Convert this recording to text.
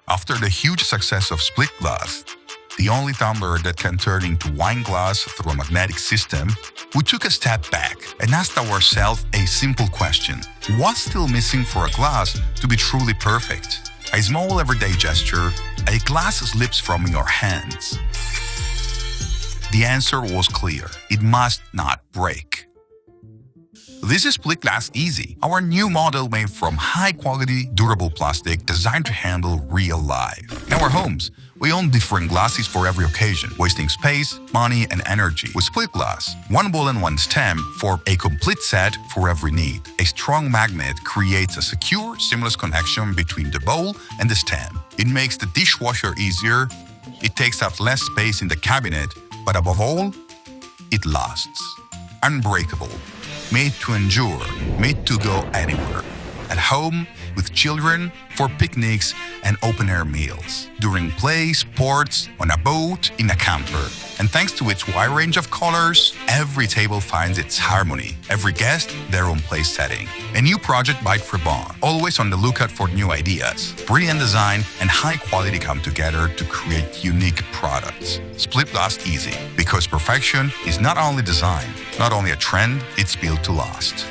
After the huge success of Splitglass, the only tumbler that can turn into wine glass through a magnetic system, we took a step back and asked ourselves a simple question. What's still missing for a glass to be truly perfect? A small everyday gesture, a glass slips from your hands. The answer was clear. It must not break. This is Splitglass Easy, our new model made from high-quality, durable plastic designed to handle real life. In our homes, we own different glasses for every occasion, wasting space, money, and energy. With Splitglass, one bowl and one stem form a complete set for every need. A strong magnet creates a secure, seamless connection between the bowl and the stem. It makes the dishwasher easier, it takes up less space in the cabinet, but above all, it lasts. Unbreakable. Made to endure, made to go anywhere. At home, with children, for picnics and open-air meals. During play, sports, on a boat, in a camper. And thanks to its wide range of colors, every table finds its harmony. Every guest, their own place setting. A new project by Trebon, always on the lookout for new ideas. Brilliant design and high quality come together to create unique products. Splitglass Easy, because perfection is not only design, not only a trend, it's built to last.